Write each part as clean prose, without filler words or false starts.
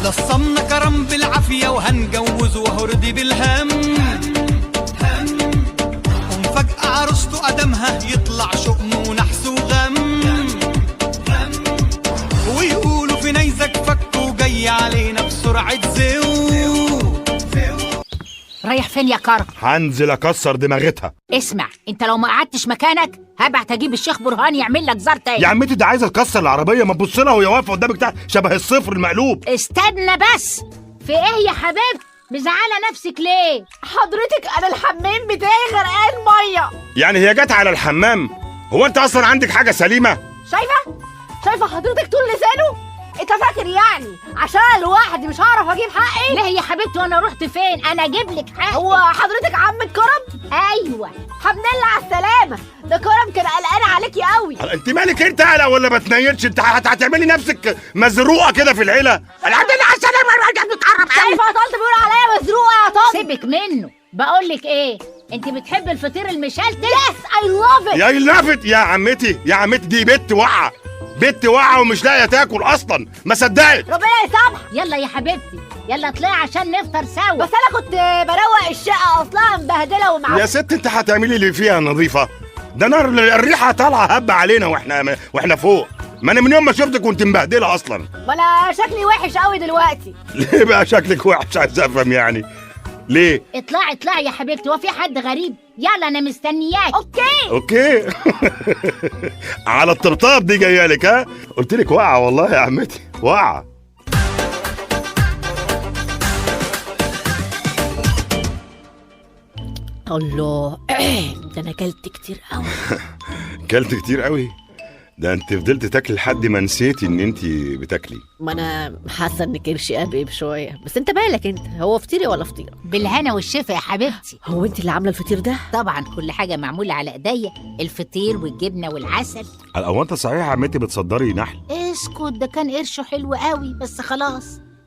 لصمنا كرم بالعافية وهنجوزه وهو رضي بالهم. ومفاجأة عروسته قدمها يطلع شؤم ونحس وغم. ويقولوا في نيزك فكه جاي علينا بسرعة زو. رايح فين يا كرم؟ هنزل اكسر دماغتها. اسمع، انت لو ما قعدتش مكانك هبعت اجيب الشيخ برهان يعمل لك زار تاني. يا عمتي ده عايزه تكسر العربيه، ما تبص لها وهي واقفه قدامك تحت شبه الصفر المقلوب. استنى بس، في ايه يا حبيبتي؟ مزعله نفسك ليه؟ حضرتك انا الحمام بتاعي غرقان ميه. يعني هي جت على الحمام؟ هو انت اصلا عندك حاجه سليمه؟ شايفه حضرتك طول لسانه؟ انت فاكر يعني عشان لوحدي مش هعرف اجيب حقي؟ ليه يا حبيبتي وانا رحت فين؟ انا اجيب لك حقي. هو حضرتك عم كرم؟ ايوه. الحمد لله على السلامه. ده كرم كان قلقان عليكي قوي. انت مالك انت قلق ولا ما تنيلش؟ انت هتعملي نفسك مزروقه كده في العيله. الحمد لله على السلامه. بتقرب شايفه يا طنط بيقول عليا مزروقه يا طنط. سيبك منه. بقول لك ايه، انت بتحبي الفطير المشلتت؟ يس اي لاف ات. يا لافت يا عمتي، يا عمتي دي بنت واقعه، بنت واقعه ومش لاقيه تاكل اصلا، ما صدقت. ربنا يسامحك. يلا يا حبيبتي، يلا اطلعي عشان نفطر سوا. بس انا كنت بروق الشقه اصلها مبهدله ومعفنه. يا ست انت هتعملي اللي فيها نظيفه؟ ده نار الريحه طالعه هبه علينا واحنا فوق. ما انا من يوم ما شفتك كنت مبهدله اصلا. ما انا شكلي وحش قوي دلوقتي. ليه بقى شكلك وحش؟ عايز افهم يعني ليه؟ اطلعي يا حبيبتي، هو في حد غريب؟ يلا انا مستنياك. اوكي على الطرطاب دي جايه لك؟ ها قلت لك واقعه والله يا عمتي، واقعه. الله ده انا اكلت كتير قوي. كلت كتير قوي؟ ده انت فضلت تاكلي لحد ما نسيتي ان انت بتاكلي. ما انا حاسه ان كرشي قبيب شويه. بس انت مالك انت؟ هو فطيري ولا فطيره؟ بالهنا والشفا يا حبيبتي. هو انت اللي عامله الفطير ده؟ طبعا كل حاجه معموله على ايديا، الفطير والجبنه والعسل. هو انت صحيح يا عمتي بتصدري نحل؟ اسكت، ده كان قرشه حلو قوي بس خلاص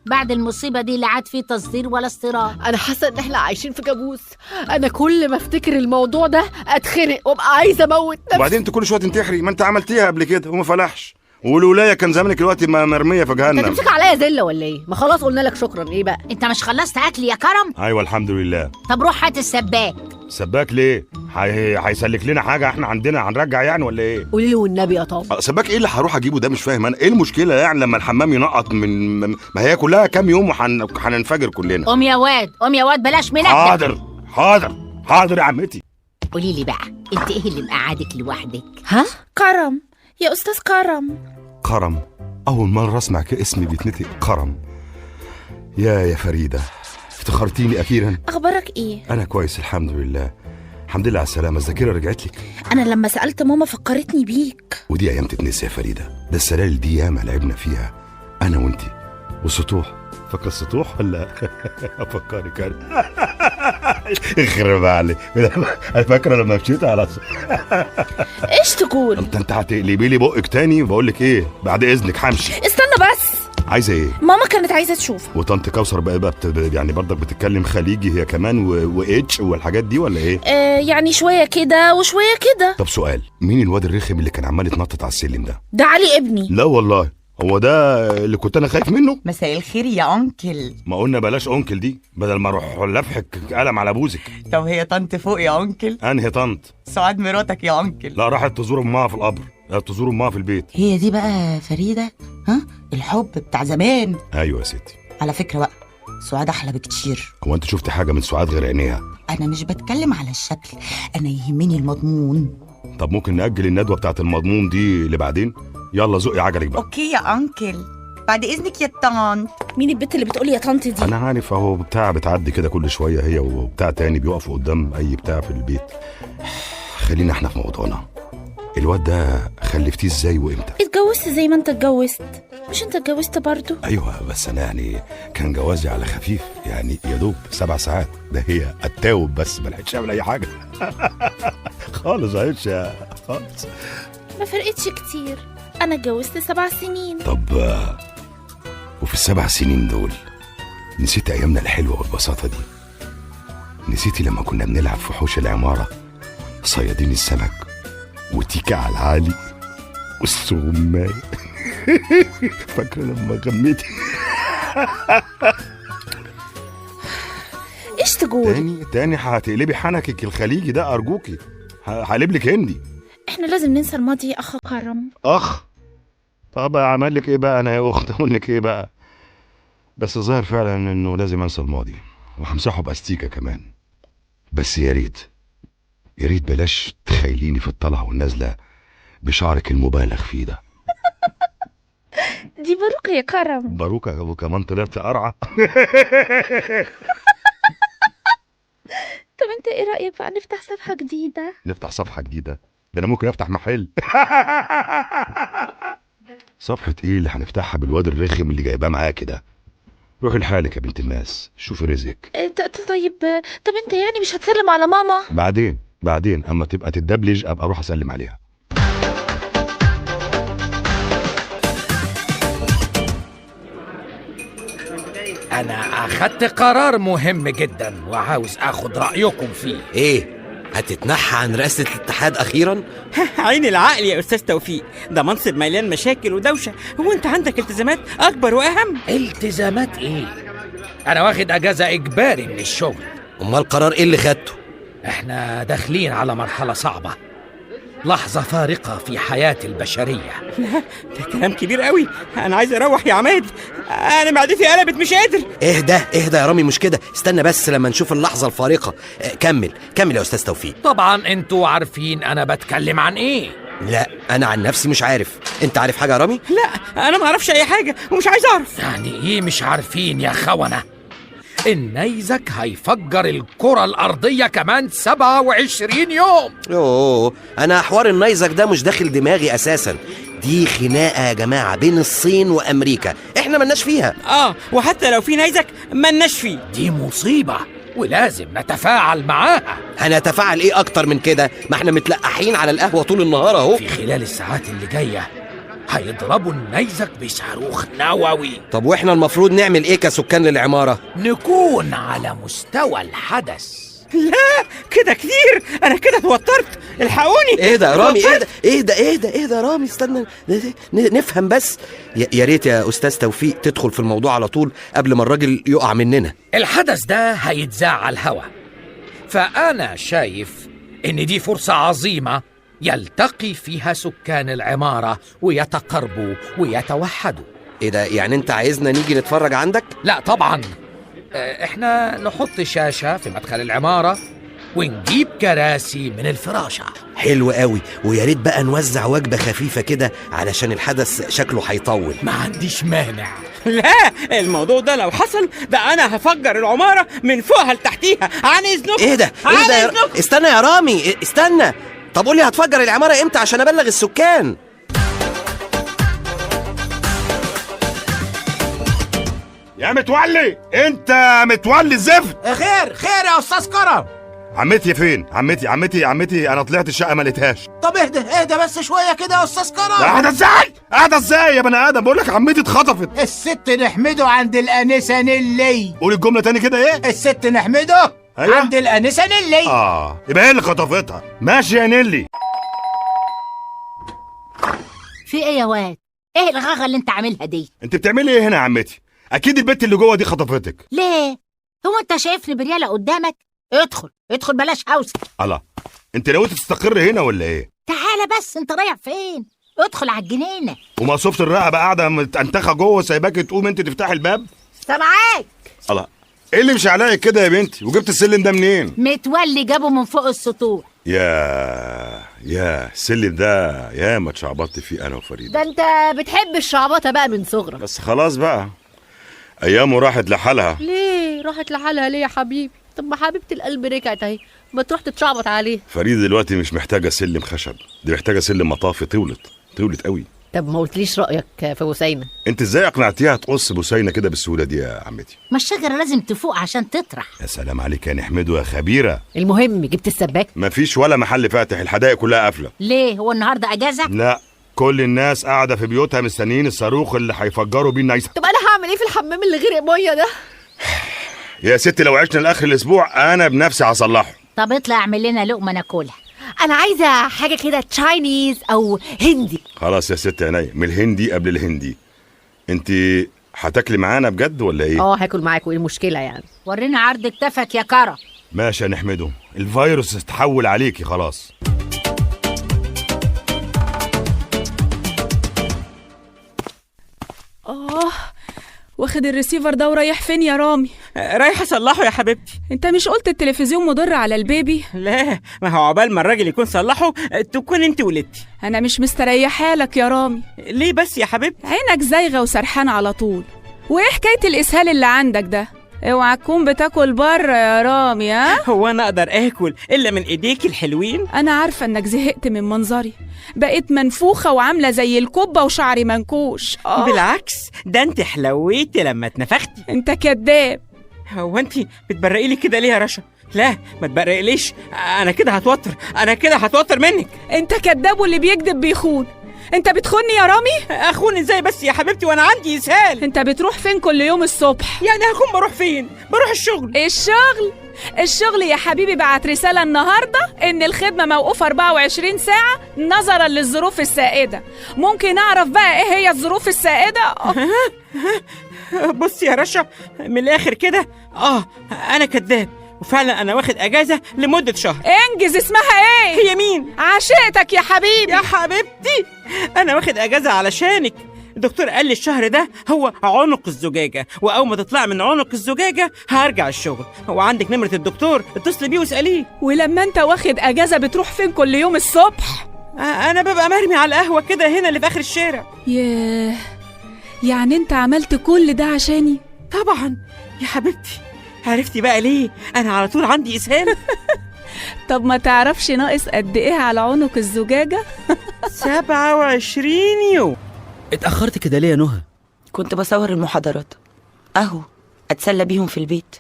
بعد المصيبه دي لا عاد فيه تصدير ولا استيراد. انا حاسه ان احنا عايشين في كابوس. انا كل ما افتكر الموضوع ده اتخنق وابقى عايزه اموت نفسي. وبعدين انت كل شويه تنتحري، ما انت عملتيها قبل كده وما فلحش، والولايه كان زمانك دلوقتي مرميه في جهنم. انت تمسك عليا زله ولا ايه؟ ما خلاص قلنا لك شكرا. ايه بقى؟ انت مش خلصت اكل يا كرم؟ ايوه الحمد لله. طب روح هات السباك. سباك ليه؟ هيسلك لنا حاجه احنا عندنا هنرجع يعني ولا ايه؟ قولي لي والنبي يا طارق. سباك ايه اللي هروح اجيبه ده؟ مش فاهم انا ايه المشكله يعني لما الحمام ينقط من ما هي كلها كام يوم وهننفجر كلنا. قوم يا واد بلاش منك. حاضر يا عمتي. قولي لي بقى، انت ايه اللي مقعدك لوحدك؟ ها؟ كرم يا استاذ كرم، اول مره اسمع اسمي بيتنطق كرم. يا فريده افتخرتيني اخيرا. اخبارك ايه؟ انا كويس الحمد لله. الحمد لله على السلامه. الذاكره رجعت لك؟ انا لما سالت ماما فكرتني بيك. ودي ايام تتنسي يا فريده؟ ده السلال دي ياما لعبنا فيها انا وانتي وسطوح. فاكر السطوح ولا افكرك انا؟ اخرب عليك. فاكره لما مشيت على ايش تقول؟ انت هتقلبي لي بقك تاني. بقول لك ايه، بعد اذنك همشي. استنى بس. عايزه ايه؟ ماما كانت عايزه تشوفك. وطنط كوثر بقى يعني برضك بتتكلم خليجي هي كمان واتش والحاجات دي ولا ايه؟ يعني شويه كده وشويه كده. طب سؤال، مين الواد الرخم اللي كان عمال يتنطط على السلم ده؟ ده علي ابني. لا والله، هو ده اللي كنت انا خايف منه؟ مساء الخير يا انكل. ما قلنا بلاش انكل دي بدل ما اروح لفحك قلم على بوزك. طب هي طنط فوق يا انكل؟ انهي طنط؟ سعاد مراتك يا انكل. لا راحت تزور امها في القبر، لا تزور امها في البيت. هي دي بقى فريده؟ ها الحب بتاع زمان. ايوه يا ستي. على فكره بقى سعاد احلى بكتير. هو انت شفت حاجه من سعاد غير عينيها؟ انا مش بتكلم على الشكل، انا يهمني المضمون. طب ممكن نأجل الندوه بتاعت المضمون دي لبعدين؟ يلا زقي عجلك بقى. اوكي يا انكل، بعد اذنك يا طنط. مين البت اللي بتقولي يا طنط دي؟ انا عارف اهو، بتاع بتعدي كده كل شويه هي وبتاع تاني بيقفوا قدام اي بتاع في البيت. خلينا احنا في موضوعنا. الواد ده خلفتيه ازاي وامتى؟ اتجوزت زي ما انت اتجوزت. مش انت اتجوزت برضو؟ ايوه بس انا يعني كان جوازي على خفيف يعني، يا دوب 7 ساعات. ده هي التاوب بس، ما لحقتش اعمل اي حاجه خالص. عايش خالص، ما فرقتش كتير. انا اتجوزت 7 سنين. طب وفي ال7 سنين دول نسيت ايامنا الحلوه والبساطه دي؟ نسيتي لما كنا بنلعب في حوش العماره صيادين السمك وتيكا على العالي والسغمايه؟ فاكره لما غميتي ايش تقول؟ تاني هتقلبي حنكك الخليجي ده ارجوكي، هقلب لك هندي. احنا لازم ننسى الماضي يا اخ كرم. اخ؟ طب اعمل لك ايه بقى انا يا اخت؟ اقول لك ايه بقى؟ بس الظاهر فعلا انه لازم انسى الماضي وهمسحه باستيكه كمان. بس يا ريت بلاش تخيليني في الطلعه والنازله بشعرك المبالغ فيه ده. دي باروكة يا كرم. باروكة وكمان طلعت قرعه. طب انت ايه رأيك بقى نفتح صفحة جديدة؟ نفتح صفحة جديدة؟ ده انا ممكن افتح محل. صفحة ايه اللي هنفتحها بالواد الرخم اللي جايباه معاه كده؟ روحي لحالك يا بنت الناس، شوفي رزقك. طيب طب انت يعني مش هتسلم على ماما؟ بعدين اما تبقى تتدبلج ابقى اروح اسلم عليها. أنا أخدت قرار مهم جدا وعاوز أخد رأيكم فيه. ايه؟ هتتنحى عن رئاسة الاتحاد أخيرا؟ عين العقل يا أستاذ توفيق، ده منصب مليان مشاكل ودوشة، هو أنت عندك التزامات أكبر وأهم؟ التزامات إيه؟ أنا واخد أجازة إجباري من الشغل. أمال القرار إيه اللي خدته؟ إحنا داخلين على مرحلة صعبة، لحظة فارقة في حياة البشرية. لا ده كلام كبير قوي، أنا عايز أروح يا عماد، أنا معدتي قلبت مش قادر. اهدى يا رامي، مش كده، استنى بس لما نشوف اللحظة الفارقة. كمل يا أستاذ توفيق. طبعا أنتوا عارفين أنا بتكلم عن إيه. لا أنا عن نفسي مش عارف، أنت عارف حاجة يا رامي؟ لا أنا ما أعرفش أي حاجة ومش عايز أعرف. يعني إيه مش عارفين يا خونة؟ النيزك هيفجر الكرة الأرضية كمان 27 يوم. يوه، أنا حوار النيزك ده مش داخل دماغي أساسا. دي خناقة يا جماعة بين الصين وأمريكا، إحنا ملناش فيها. وحتى لو في نيزك ملناش فيه. دي مصيبة ولازم نتفاعل معاها. هنتفاعل إيه أكتر من كده؟ ما إحنا متلقحين على القهوة طول النهار أهو. في خلال الساعات اللي جاية هيضربوا النيزك بصاروخ نووي. طب وإحنا المفروض نعمل إيه كسكان للعمارة؟ نكون على مستوى الحدث. لا كده كتير، أنا كده اتوترت، الحقوني. اهدى يا رامي، اهدى يا رامي، استنى نفهم بس. يا ريت يا أستاذ توفيق تدخل في الموضوع على طول قبل ما الراجل يقع مننا. الحدث ده هيتذاع على الهوا، فأنا شايف إن دي فرصة عظيمة يلتقي فيها سكان العمارة ويتقربوا ويتوحدوا. ايه ده؟ يعني انت عايزنا نيجي نتفرج عندك؟ لا طبعا، احنا نحط شاشة في مدخل العمارة ونجيب كراسي من الفراشة. حلو قوي، ويا ريت بقى نوزع وجبة خفيفة كده علشان الحدث شكله هيطول. ما عنديش مانع. لا الموضوع ده لو حصل ده أنا هفجر العمارة من فوقها لتحتيها. عن إذنك. ايه ده استنى يا رامي، استنى. طب قولي هتفجر العمارة امتى عشان ابلغ السكان؟ يا متولي، انت متولي الزفت. خير يا استاذ كرم. عمتي فين؟ عمتي انا طلعت الشقه ما لقيتهاش. طب اهدى بس شويه كده يا استاذ كرم. قاعده ازاي يا بني ادم؟ بقول لك عمتي اتخطفت. الست نحمده عند الانسه نيلي. قول الجمله تاني كده. ايه؟ الست نحمده أيوة؟ عند الانسه نيلي. يبقى هي اللي خطفتها. ماشي يا نيلي. في ايه يا واد؟ ايه الغاغه اللي انت عاملها دي؟ انت بتعملي ايه هنا يا عمتي؟ اكيد البت اللي جوه دي خطفتك. ليه؟ هو انت شايفني برياله قدامك؟ ادخل بلاش هوسه. الله، انت ناوي تستقر هنا ولا ايه؟ تعالى بس، انت رايح فين؟ ادخل على الجنينه. ومقصوفة الرقبه قاعده متنتخه جوه سايباك تقوم انت تفتحي الباب؟ سامعاك. الله، ايه اللي مش عليك كده يا بنتي؟ وجبت السلم ده منين؟ متولي جابه من فوق السطوح. يا السلم ده يا ما اتشعبطت فيه انا وفريده. ده انت بتحب الشعبطه بقى من صغرك. بس خلاص بقى، ايامه راحت لحالها. ليه راحت لحالها ليه يا حبيبي؟ طب ما حبيبه القلب رجعت اهي، ما تروح تتشعبط عليه. فريده دلوقتي مش محتاجه سلم خشب، دي محتاجه سلم مطافي. طولت قوي. طب ما قلتليش رايك في بوسينه؟ انت ازاي اقنعتيها تقص بوسينه كده بالسهوله دي يا عمتي؟ ما الشجره لازم تفوق عشان تطرح. يا سلام عليك يا نحمده يا خبيره. المهم جبت السباك؟ مفيش ولا محل فاتح، الحدائق كلها قافله. ليه؟ هو النهارده اجازه؟ لا، كل الناس قاعده في بيوتها مستنيين الصاروخ اللي هيفجروا بيه النيزك. طب انا هعمل ايه في الحمام اللي غرق ميه ده؟ يا ستي لو عشنا لاخر الاسبوع انا بنفسي هصلحه. طب اطلع اعمل لنا لقمه ناكلها. انا عايزه حاجه كده تشاينيز او هندي. خلاص يا ست عينيا، من الهندي قبل الهندي. انت هتاكلي معانا بجد ولا ايه؟ هاكل معاكوا، ايه المشكله يعني؟ ورينا عرض كتفك يا كرة. ماشي يا نحمده، الفيروس اتحول عليكي خلاص. واخد الريسيفر ده ورايح فين يا رامي؟ رايح اصلحه يا حبيبتي. انت مش قلت التلفزيون مضر على البيبي؟ لا، ما هو عقبال ما الراجل يكون صلحه تكون انت ولدتي. انا مش مستريحه لك يا رامي. ليه بس يا حبيبتي؟ عينك زايغه وسرحان على طول. وايه حكايه الاسهال اللي عندك ده؟ اوعى تكون بتاكل بره يا رامي. هو انا اقدر اكل الا من ايديكي الحلوين؟ انا عارفه انك زهقت من منظري، بقيت منفوخه وعامله زي الكوبه وشعري منكوش. بالعكس، ده انت حلويتي لما اتنفختي. انت كداب. هو انت بتبرقي لي كده ليه يا رشا؟ لا ما تبرقليش، انا كده هتوتر منك. انت كداب واللي بيكذب بيخون. انت بتخوني يا رامي؟ اخون ازاي بس يا حبيبتي وانا عندي اسهال؟ انت بتروح فين كل يوم الصبح؟ يعني هكون بروح فين؟ بروح الشغل. الشغل يا حبيبي بعت رسالة النهاردة ان الخدمة موقوفة 24 ساعة نظرا للظروف السائدة. ممكن اعرف بقى ايه هي الظروف السائدة؟ بصي يا رشا، من الاخر كده انا كذاب، وفعلا انا واخد اجازة لمدة شهر. انجز. اسمها ايه؟ هي مين؟ عشقتك يا حبيبي. يا حبيبتي انا واخد اجازة علشانك. الدكتور قال لي الشهر ده هو عنق الزجاجة، وأول ما تطلع من عنق الزجاجة هرجع الشغل. هو عندك نمرة الدكتور، اتصلي بيه واسأليه. ولما انت واخد اجازة بتروح فين كل يوم الصبح؟ أنا ببقى مرمي على القهوة كده هنا اللي في آخر الشارع. ياه، يعني انت عملت كل ده عشاني؟ طبعا يا حبيبتي. عرفتي بقى ليه أنا على طول عندي إسهال؟ طب ما تعرفش ناقص قد ايه على عنق الزجاجة؟ 27 يوم. اتأخرت كده ليه يا نهى؟ كنت بصور المحاضرات اهو اتسلى بيهم في البيت.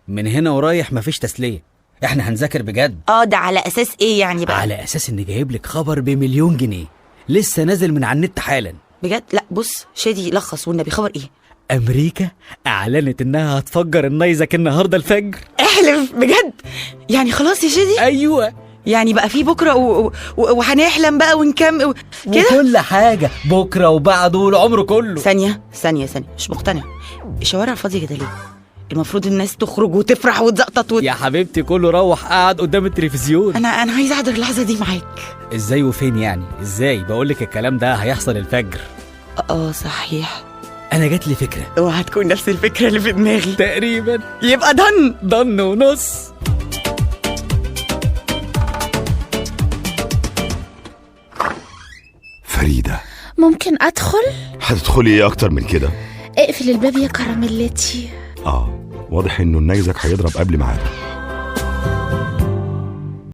من هنا ورايح مفيش تسلية، احنا هنذاكر بجد. ده على اساس ايه يعني بقى؟ على اساس اني جايب لك خبر ب1,000,000 جنيه لسه نازل من على النت حالا. بجد؟ لا بص شادي، لخص والنبي. خبر ايه؟ امريكا اعلنت انها هتفجر النيزك النهارده الفجر. احلف بجد؟ يعني خلاص يا شادي؟ ايوه، يعني بقى في بكره وهنحلم بقى ونكمل كده وكل حاجه بكره وبعده والعمر كله. ثانيه مش مقتنع. الشوارع فاضيه كده ليه؟ المفروض الناس تخرج وتفرح وتزقطط يا حبيبتي كله روح قاعد قدام التلفزيون. انا عايزه احضر اللحظه دي معاك. ازاي وفين يعني؟ ازاي؟ بقولك الكلام ده هيحصل الفجر. صحيح. انا جات لي فكره. اوعى تكون نفس الفكره اللي في دماغي تقريبا. يبقى ضن ونص. فريدة، ممكن أدخل؟ هتدخلي ايه اكتر من كده؟ اقفل الباب يا كراميلتي. واضح انه النيزك هيضرب قبل ميعاده.